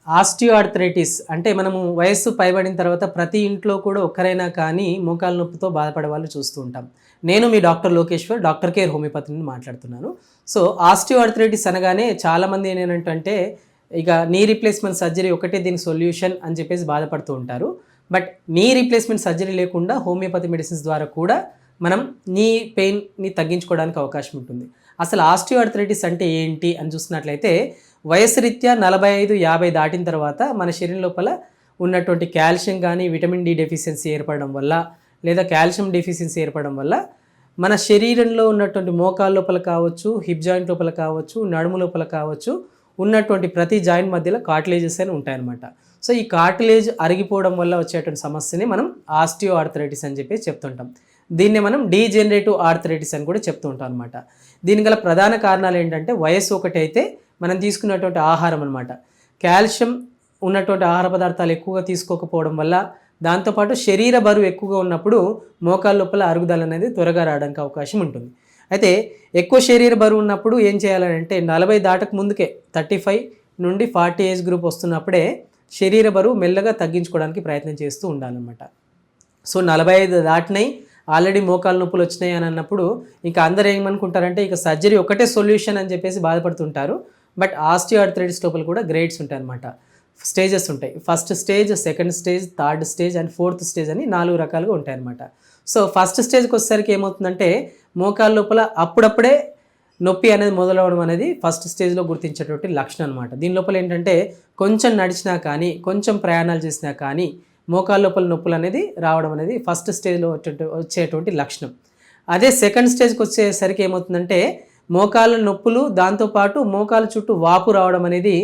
Osteoarthritis అంటే మనము వయస్సు పైబడిన తర్వాత ప్రతి ఇంట్లో కూడా ఒక్కరైనా కానీ మోకాలు నొప్పితో బాధపడే వాళ్ళు చూస్తూ ఉంటాం. నేను మీ doctor Lokeshwar, doctor care homeopathy నుండి మాట్లాడుతున్నాను. సో ఆస్టియోఆర్థరైటిస్ అనగానే చాలామంది ఏంటంటే ఇక నీ రీప్లేస్మెంట్ సర్జరీ ఒకటే దీనికి సొల్యూషన్ అని చెప్పేసి బాధపడుతూ ఉంటారు. బట్ నీ రీప్లేస్మెంట్ సర్జరీ లేకుండా హోమియోపతి మెడిసిన్స్ ద్వారా కూడా మనం నీ పెయిన్ని తగ్గించుకోవడానికి అవకాశం ఉంటుంది. అసలు ఆస్టియోఆర్థరైటిస్ అంటే ఏంటి అని చూసినట్లయితే వయసు రీత్యా 45-50 దాటిన తర్వాత మన శరీరం లోపల ఉన్నటువంటి కాల్షియం కానీ విటమిన్ డి డెఫిషియన్సీ ఏర్పడడం వల్ల లేదా కాల్షియం డెఫిషియన్సీ ఏర్పడడం వల్ల మన శరీరంలో ఉన్నటువంటి మోకాళ్ళ లోపల కావచ్చు, హిప్ జాయింట్ లోపల కావచ్చు, నడుము లోపల కావచ్చు ఉన్నటువంటి ప్రతి జాయింట్ మధ్యలో కార్టిలేజెస్ అని ఉంటాయన్నమాట. సో ఈ కార్టిలేజ్ అరిగిపోవడం వల్ల వచ్చేటువంటి సమస్యని మనం ఆస్టియోఆర్థరైటిస్ అని చెప్పి చెప్తుంటాం. దీన్ని మనం డీజెనరేటివ్ ఆర్థరైటిస్ అని కూడా చెప్తూ ఉంటాం అనమాట. దీని గల ప్రధాన కారణాలు ఏంటంటే వయస్సు ఒకటైతే మనం తీసుకున్నటువంటి ఆహారం అనమాట. కాల్షియం ఉన్నటువంటి ఆహార పదార్థాలు ఎక్కువగా తీసుకోకపోవడం వల్ల, దాంతోపాటు శరీర బరువు ఎక్కువగా ఉన్నప్పుడు మోకాళ్ళ లోపల అరుగుదల అనేది త్వరగా రావడానికి అవకాశం ఉంటుంది. అయితే ఎక్కువ శరీర బరువు ఉన్నప్పుడు ఏం చేయాలంటే 40 దాటక ముందుకే 35 నుండి 40 ఏజ్ గ్రూప్ వస్తున్నప్పుడే శరీర బరువు మెల్లగా తగ్గించుకోవడానికి ప్రయత్నం చేస్తూ ఉండాలన్నమాట. సో 45 దాటినాయి, ఆల్రెడీ మోకాలు నొప్పులు వచ్చినాయి అని అన్నప్పుడు ఇంకా అందరూ ఏమనుకుంటారంటే ఇక సర్జరీ ఒకటే సొల్యూషన్ అని చెప్పేసి బాధపడుతుంటారు. బట్ ఆస్టియోఆర్థరైటిస్ లోపల కూడా గ్రేడ్స్ ఉంటాయి అన్నమాట, స్టేజెస్ ఉంటాయి. First stage, second stage, third stage and fourth stage అని 4 రకాలుగా ఉంటాయి అన్నమాట. సో ఫస్ట్ స్టేజ్కి వచ్చేసరికి ఏమవుతుందంటే మోకాళ్ళ లోపల అప్పుడప్పుడే నొప్పి అనేది మొదలవడం అనేది ఫస్ట్ స్టేజ్లో గుర్తించేటువంటి లక్షణం అనమాట. దీని లోపల ఏంటంటే కొంచెం నడిచినా కానీ, కొంచెం ప్రయాణాలు చేసినా కానీ మోకాళ్ళ లోపల నొప్పులు అనేది రావడం అనేది ఫస్ట్ స్టేజ్లో వచ్చేటువంటి లక్షణం. అదే సెకండ్ స్టేజ్కి వచ్చేసరికి ఏమవుతుందంటే మోకాళ్ళ నొప్పులు, దాంతోపాటు మోకాళ్ళ చుట్టూ వాపు రావడం అనేది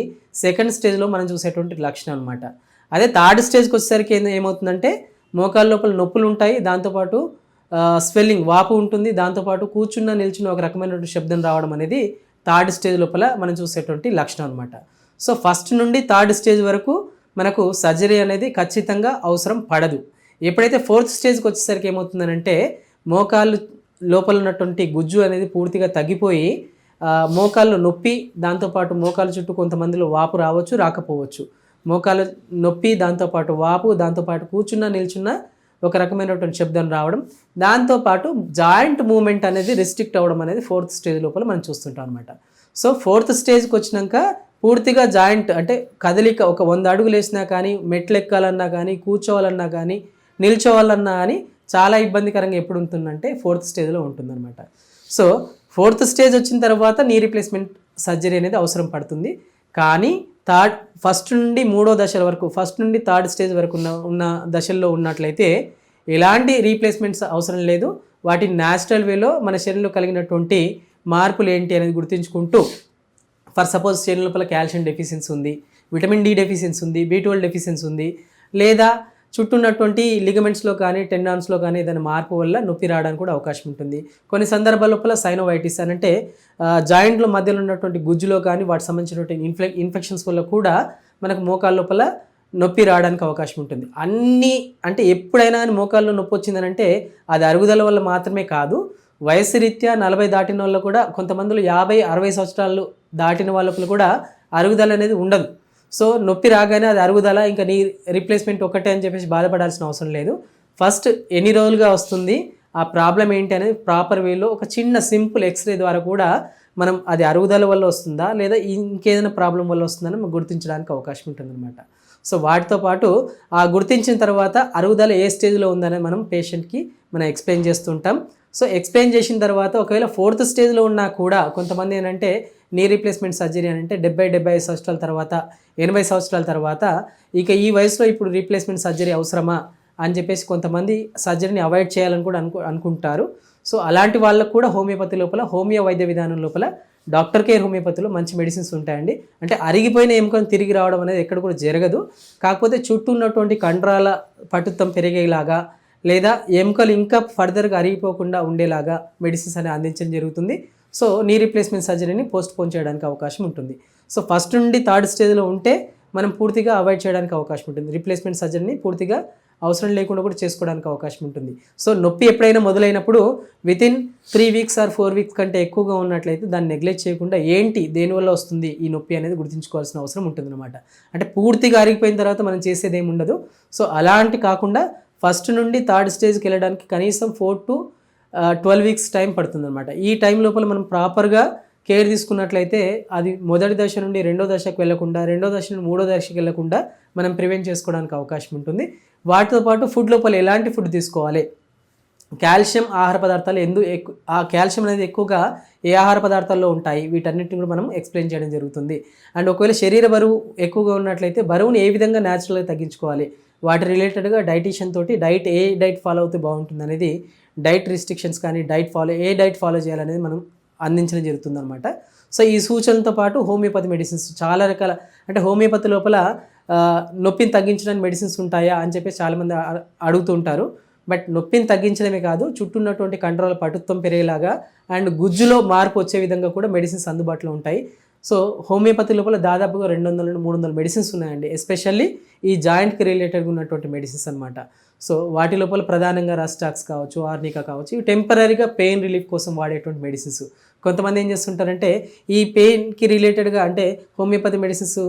సెకండ్ స్టేజ్లో మనం చూసేటువంటి లక్షణం అనమాట. అదే థర్డ్ స్టేజ్కి వచ్చేసరికి ఏమవుతుందంటే మోకాళ్ళ లోపల నొప్పులు ఉంటాయి, దాంతోపాటు స్వెల్లింగ్ వాపు ఉంటుంది, దాంతోపాటు కూర్చున్న నిల్చున్న ఒక రకమైనటువంటి శబ్దం రావడం అనేది థర్డ్ స్టేజ్ లోపల మనం చూసేటువంటి లక్షణం అనమాట. సో ఫస్ట్ నుండి థర్డ్ స్టేజ్ వరకు మనకు సర్జరీ అనేది ఖచ్చితంగా అవసరం పడదు. ఎప్పుడైతే ఫోర్త్ స్టేజ్కి వచ్చేసరికి ఏమవుతుందనంటే మోకాళ్ళు లోపల ఉన్నటువంటి గుజ్జు అనేది పూర్తిగా తగ్గిపోయి మోకాళ్ళు నొప్పి, దాంతోపాటు మోకాళ్ళ చుట్టూ కొంతమందిలో వాపు రావచ్చు, రాకపోవచ్చు. మోకాళ్ళ నొప్పి, దాంతోపాటు వాపు, దాంతోపాటు కూర్చున్న నిల్చున్న ఒక రకమైనటువంటి శబ్దం రావడం, దాంతోపాటు జాయింట్ మూమెంట్ అనేది రెస్ట్రిక్ట్ అవ్వడం అనేది ఫోర్త్ స్టేజ్ లోపల మనం చూస్తుంటాం అనమాట. సో ఫోర్త్ స్టేజ్కి వచ్చినాక పూర్తిగా జాయింట్ అంటే కదలిక ఒక 100 అడుగులు వేసినా కానీ, మెట్లు ఎక్కాలన్నా కానీ, కూర్చోవాలన్నా కానీ, నిల్చోవాలన్నా కానీ చాలా ఇబ్బందికరంగా ఎప్పుడు ఉంటుందంటే ఫోర్త్ స్టేజ్లో ఉంటుందన్నమాట. సో ఫోర్త్ స్టేజ్ వచ్చిన తర్వాత నీ రీప్లేస్మెంట్ సర్జరీ అనేది అవసరం పడుతుంది. కానీ ఫస్ట్ నుండి 3వ దశల వరకు, ఫస్ట్ నుండి థర్డ్ స్టేజ్ వరకు ఉన్న దశల్లో ఉన్నట్లయితే ఎలాంటి రీప్లేస్మెంట్స్ అవసరం లేదు. వాటిని న్యాచురల్ వేలో మన శరీరంలో కలిగినటువంటి మార్పులు ఏంటి అనేది గుర్తించుకుంటూ, ఫర్ సపోజ్ శరీరం లోపల కాల్షియం డెఫిషియన్సీ ఉంది, విటమిన్ డి డెఫిషియన్సీ ఉంది, B12 డెఫిషియన్సీ ఉంది, లేదా చుట్టూ ఉన్నటువంటి లిగమెంట్స్లో కానీ టెండాన్స్లో కానీ ఏదైనా మార్పు వల్ల నొప్పి రావడానికి కూడా అవకాశం ఉంటుంది. కొన్ని సందర్భాల లోపల సైనోవైటిస్ అని అంటే జాయింట్ల మధ్యలో ఉన్నటువంటి గుజ్జులో కానీ వాటికి సంబంధించినటువంటి ఇన్ఫెక్షన్స్ వల్ల కూడా మనకు మోకాళ్ళ లోపల నొప్పి రావడానికి అవకాశం ఉంటుంది. అన్నీ అంటే ఎప్పుడైనా కానీ మోకాళ్ళలో నొప్పి వచ్చిందనంటే అది అరుగుదల వల్ల మాత్రమే కాదు, వయసు రీత్యా 40 దాటిన వాళ్ళు కూడా, కొంతమందిలో 50-60 సంవత్సరాలు దాటిన వాళ్ళకు కూడా అరుగుదల అనేది ఉండదు. సో నొప్పి రాగానే అది అరుగుదల, ఇంకా నీ రీప్లేస్మెంట్ ఒకటే అని చెప్పేసి బాధపడాల్సిన అవసరం లేదు. ఫస్ట్ ఎన్ని రోజులుగా వస్తుంది, ఆ ప్రాబ్లం ఏంటి అనేది ప్రాపర్ వేలో ఒక చిన్న సింపుల్ ఎక్స్రే ద్వారా కూడా మనం అది అరుగుదల వల్ల వస్తుందా లేదా ఇంకేదైనా ప్రాబ్లం వల్ల వస్తుందని మనం గుర్తించడానికి అవకాశం ఉంటుందన్నమాట. సో వాటితో పాటు ఆ గుర్తించిన తర్వాత అరుగుదల ఏ స్టేజ్లో ఉందని మనం పేషెంట్కి మనం ఎక్స్ప్లెయిన్ చేస్తుంటాం. సో ఎక్స్ప్లెయిన్ చేసిన తర్వాత ఒకవేళ ఫోర్త్ స్టేజ్లో ఉన్నా కూడా కొంతమంది ఏంటంటే నీ రీప్లేస్మెంట్ సర్జరీ అని అంటే 70-75 సంవత్సరాల తర్వాత, 80 సంవత్సరాల తర్వాత ఇక ఈ వయసులో ఇప్పుడు రీప్లేస్మెంట్ సర్జరీ అవసరమా అని చెప్పేసి కొంతమంది సర్జరీని అవాయిడ్ చేయాలని కూడా అనుకుంటారు. సో అలాంటి వాళ్ళకు కూడా హోమియోపతి లోపల, హోమియో వైద్య విధానం లోపల డాక్టర్ కేర్ హోమియోపతిలో మంచి మెడిసిన్స్ ఉంటాయండి. అంటే అరిగిపోయిన ఎముకను తిరిగి రావడం అనేది ఎక్కడ కూడా జరగదు. కాకపోతే చుట్టూ ఉన్నటువంటి కండరాల పటుత్వం పెరిగేలాగా లేదా ఎముకలు ఇంకా ఫర్దర్గా అరిగిపోకుండా ఉండేలాగా మెడిసిన్స్ అనేది అందించడం జరుగుతుంది. సో నీ రీప్లేస్మెంట్ సర్జరీని పోస్ట్పోన్ చేయడానికి అవకాశం ఉంటుంది. సో ఫస్ట్ నుండి థర్డ్ స్టేజ్లో ఉంటే మనం పూర్తిగా అవాయిడ్ చేయడానికి అవకాశం ఉంటుంది. రీప్లేస్మెంట్ సర్జరీని పూర్తిగా అవసరం లేకుండా కూడా చేసుకోవడానికి అవకాశం ఉంటుంది. సో నొప్పి ఎప్పుడైనా మొదలైనప్పుడు వితిన్ 3 వీక్స్ ఆర్ 4 వీక్స్ కంటే ఎక్కువగా ఉన్నట్లయితే దాన్ని నెగ్లెక్ట్ చేయకుండా ఏంటి దేనివల్ల వస్తుంది ఈ నొప్పి అనేది గుర్తించుకోవాల్సిన అవసరం ఉంటుందన్నమాట. అంటే పూర్తిగా అరిగిపోయిన తర్వాత మనం చేసేది ఏమి ఉండదు. సో అలాంటి కాకుండా ఫస్ట్ నుండి థర్డ్ స్టేజ్కి వెళ్ళడానికి కనీసం 4 to 12 వీక్స్ టైం పడుతుందన్నమాట. ఈ టైం లోపల మనం ప్రాపర్గా కేర్ తీసుకున్నట్లయితే అది మొదటి దశ నుండి రెండో దశకు వెళ్లకుండా, రెండో దశ నుండి మూడో దశకి వెళ్లకుండా మనం ప్రివెంట్ చేసుకోవడానికి అవకాశం ఉంటుంది. వాటితో పాటు ఫుడ్ లోపల ఎలాంటి ఫుడ్ తీసుకోవాలి, కాల్షియం ఆహార పదార్థాలు ఆ కాల్షియం అనేది ఎక్కువగా ఏ ఆహార పదార్థాల్లో ఉంటాయి, వీటన్నిటిని కూడా మనం ఎక్స్ప్లెయిన్ చేయడం జరుగుతుంది. అండ్ ఒకవేళ శరీర బరువు ఎక్కువగా ఉన్నట్లయితే బరువుని ఏ విధంగా న్యాచురల్గా తగ్గించుకోవాలి, వాటి రిలేటెడ్గా డైటీషియన్ తోటి ఏ డైట్ ఫాలో అవుతే బాగుంటుంది అనేది, డైట్ రిస్ట్రిక్షన్స్ కానీ ఏ డైట్ ఫాలో చేయాలనేది మనం అందించడం జరుగుతుందన్నమాట. సో ఈ సూచనలతో పాటు హోమియోపతి మెడిసిన్స్ చాలా రకాల, అంటే హోమియోపతి లోపల నొప్పిని తగ్గించడానికి మెడిసిన్స్ ఉంటాయా అని చెప్పి చాలామంది అడుగుతూ ఉంటారు. బట్ నొప్పిని తగ్గించడమే కాదు, చుట్టూ ఉన్నటువంటి కండరాల పటుత్వం పెరిగేలాగా అండ్ గుజ్జులో మార్పు వచ్చే విధంగా కూడా మెడిసిన్స్ అందుబాటులో ఉంటాయి. సో హోమియోపతి లోపల దాదాపుగా 200 నుండి 300 మెడిసిన్స్ ఉన్నాయండి, ఎస్పెషల్లీ ఈ జాయింట్కి రిలేటెడ్గా ఉన్నటువంటి మెడిసిన్స్ అనమాట. సో వాటి లోపల ప్రధానంగా రస్టాక్స్ కావచ్చు, ఆర్నికా కావచ్చు, ఇవి టెంపరీగా పెయిన్ రిలీఫ్ కోసం వాడేటువంటి మెడిసిన్స్. కొంతమంది ఏం చేస్తుంటారంటే ఈ పెయిన్కి రిలేటెడ్గా, అంటే హోమియోపతి మెడిసిన్స్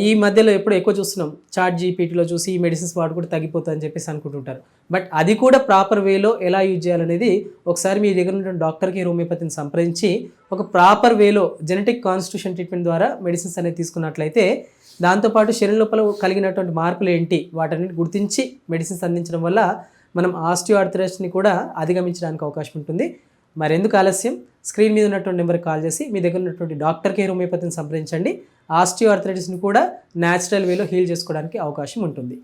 ఈ మధ్యలో ఎప్పుడు ఎక్కువ చూస్తున్నాం, చాట్ జీపీటీలో చూసి ఈ మెడిసిన్స్ వాడు కూడా తగ్గిపోతుంది అని చెప్పేసి అనుకుంటుంటారు. బట్ అది కూడా ప్రాపర్ వేలో ఎలా యూజ్ చేయాలనేది ఒకసారి మీ దగ్గర ఉన్న డాక్టర్కి హోమియోపతిని సంప్రదించి ఒక ప్రాపర్ వేలో జెనెటిక్ కాన్స్టిట్యూషన్ ట్రీట్మెంట్ ద్వారా మెడిసిన్స్ అనేది తీసుకున్నట్లయితే దాంతోపాటు శరీరం లోపల కలిగినటువంటి మార్పులు ఏంటి వాటన్నిటి గుర్తించి మెడిసిన్స్ అందించడం వల్ల మనం ఆస్టియోఆర్థరైటిస్ని కూడా అధిగమించడానికి అవకాశం ఉంటుంది. మరెందుకు ఆలస్యం, స్క్రీన్ మీద ఉన్నటువంటి నెంబర్కి కాల్ చేసి మీ దగ్గర ఉన్నటువంటి డాక్టర్ కేర్ హోమియోపతిని సంప్రదించండి. ఆస్టియోఆర్థరైటిస్ని కూడా న్యాచురల్ వేలో హీల్ చేసుకోవడానికి అవకాశం ఉంటుంది.